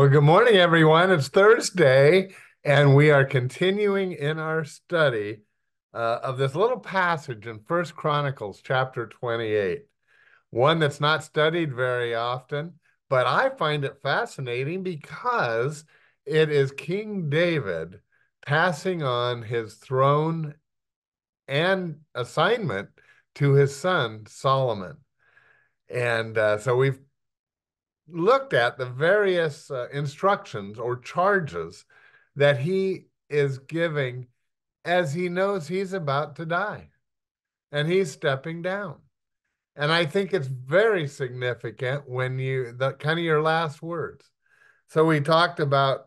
Well, good morning, everyone. It's Thursday, and we are continuing in our study of this little passage in First Chronicles chapter 28, one that's not studied very often, but I find it fascinating because it is King David passing on his throne and assignment to his son Solomon. And so we've looked at the various instructions or charges that he is giving as he knows he's about to die and he's stepping down. And I think it's very significant when the kind of your last words. So we talked about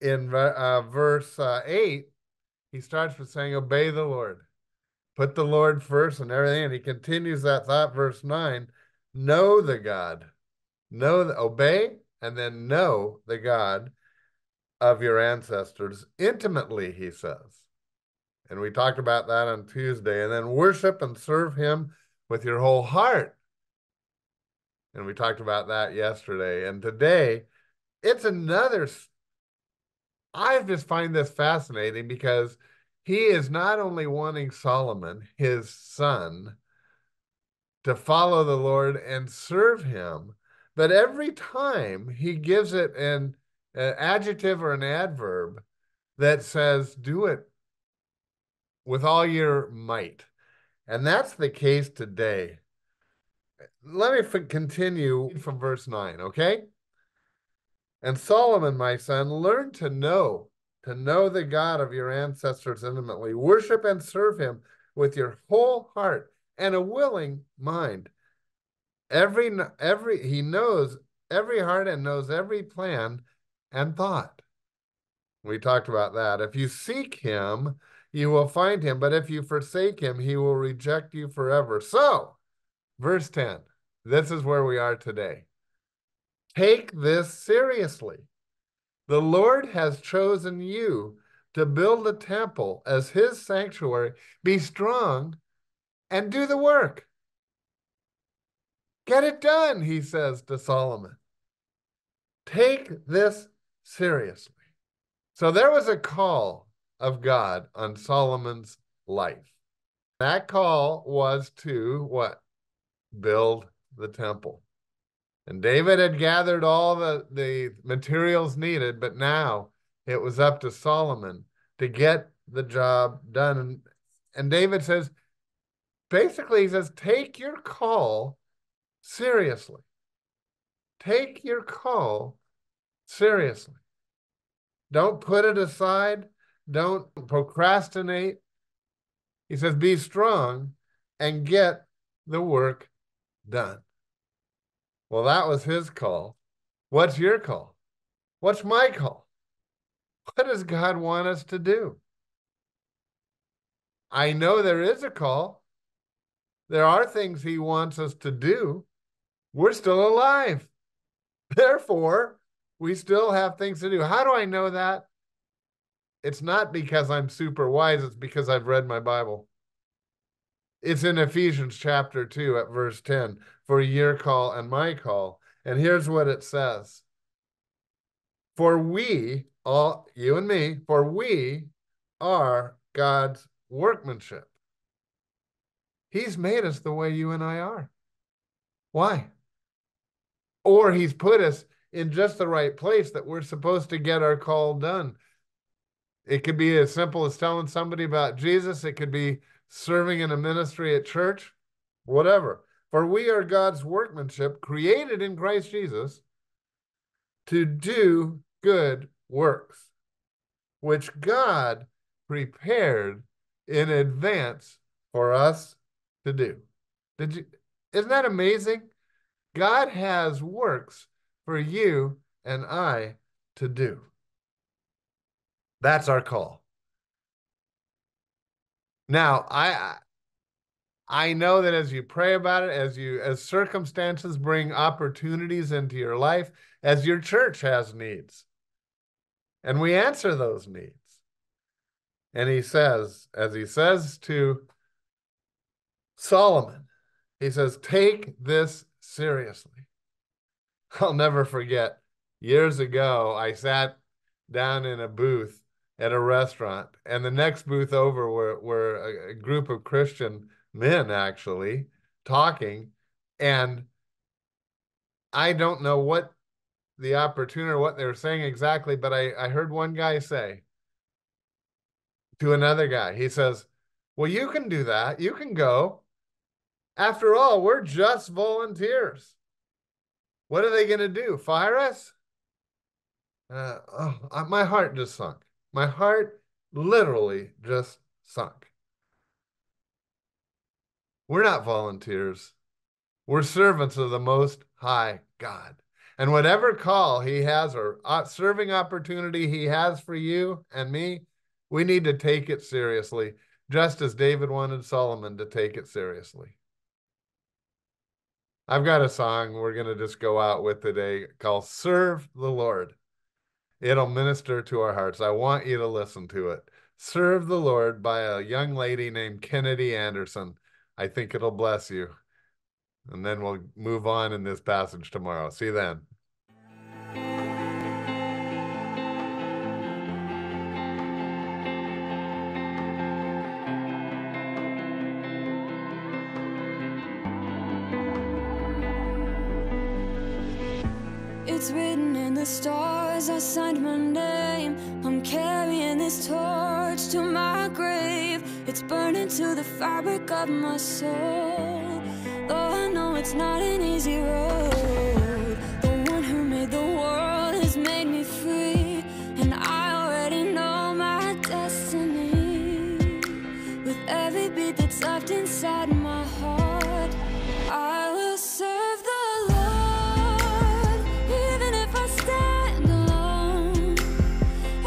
in verse 8, he starts with saying, obey the Lord, put the Lord first and everything. And he continues that thought, verse 9, know the God. Obey, and then know the God of your ancestors intimately, he says. And we talked about that on Tuesday. And then worship and serve him with your whole heart. And we talked about that yesterday. And today, it's another. I just find this fascinating because he is not only wanting Solomon, his son, to follow the Lord and serve him. But every time he gives it an adjective or an adverb that says, do it with all your might. And that's the case today. Let me continue from verse 9, okay? And Solomon, my son, learn to know the God of your ancestors intimately. Worship and serve him with your whole heart and a willing mind. He knows every heart and knows every plan and thought. We talked about that. If you seek him, you will find him, but if you forsake him, he will reject you forever. So, verse 10, this is where we are today. Take this seriously. The Lord has chosen you to build a temple as his sanctuary. Be strong and do the work. Get it done, he says to Solomon. Take this seriously. So there was a call of God on Solomon's life. That call was to what? Build the temple. And David had gathered all the materials needed, but now it was up to Solomon to get the job done. And David says, basically, he says, take your call seriously. Take your call seriously. Don't put it aside. Don't procrastinate. He says, be strong and get the work done. Well, that was his call. What's your call? What's my call? What does God want us to do? I know there is a call. There are things he wants us to do. We're still alive. Therefore, we still have things to do. How do I know that? It's not because I'm super wise. It's because I've read my Bible. It's in Ephesians chapter 2 at verse 10, for your call and my call. And here's what it says. For we, all you and me, for we are God's workmanship. He's made us the way you and I are. Why? Or he's put us in just the right place that we're supposed to get our call done. It could be as simple as telling somebody about Jesus. It could be serving in a ministry at church, whatever. For we are God's workmanship, created in Christ Jesus to do good works, which God prepared in advance for us to do. Isn't that amazing? God has works for you and I to do. That's our call. Now, I know that as you pray about it, as circumstances bring opportunities into your life, as your church has needs, and we answer those needs. And he says, as he says to Solomon, he says, take this seriously. I'll never forget years ago, I sat down in a booth at a restaurant, and the next booth over were a group of Christian men actually talking, and I don't know what the opportunity or what they were saying exactly, but I heard one guy say to another guy, he says, well, you can do that. You can go. After all, we're just volunteers. What are they going to do? Fire us? My heart just sunk. My heart literally just sunk. We're not volunteers. We're servants of the Most High God. And whatever call he has or serving opportunity he has for you and me, we need to take it seriously, just as David wanted Solomon to take it seriously. I've got a song we're going to just go out with today called Serve the Lord. It'll minister to our hearts. I want you to listen to it. Serve the Lord by a young lady named Kennedy Anderson. I think it'll bless you. And then we'll move on in this passage tomorrow. See you then. It's written in the stars, I signed my name. I'm carrying this torch to my grave. It's burning to the fabric of my soul. Though I know it's not an easy road, the one who made the world has made me free. And I already know my destiny. With every beat that's left inside my heart, I will serve the Lord, even if I stand alone.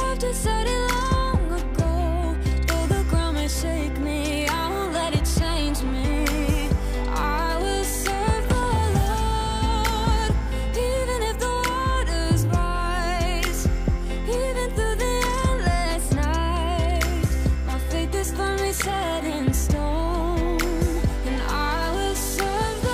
I've decided long ago, though the ground may shake me, I won't let it change me. I will serve the Lord, even if the waters rise, even through the endless night. My faith is firmly set in stone, and I will serve the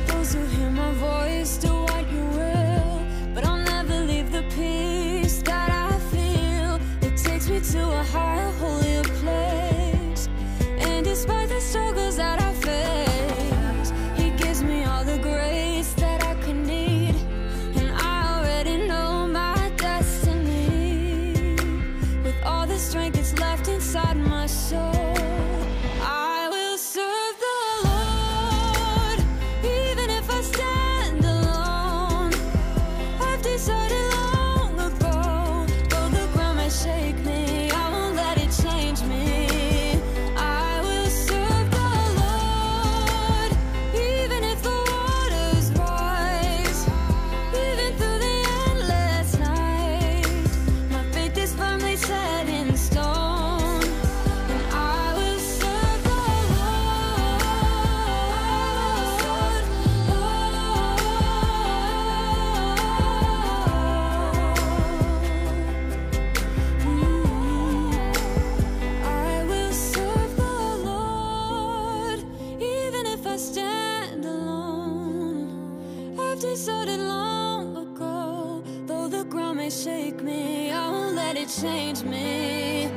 Those who hear my voice, do what you will, but I'll never leave the peace that I feel. It takes me to a higher, holier place. And despite the struggles that I face, He gives me all the grace that I could need. And I already know my destiny. With all the strength that's left inside my soul, I will serve the Lord, even if I stand alone. I've decided long ago, though the ground may shake me, I won't let it change me. I will serve the Lord, even if the waters rise, even through the endless night. My faith is firmly set in stone, and I will serve the I will serve the Lord, even if I stand alone. I've decided long ago, though the ground may shake me, I won't let it change me.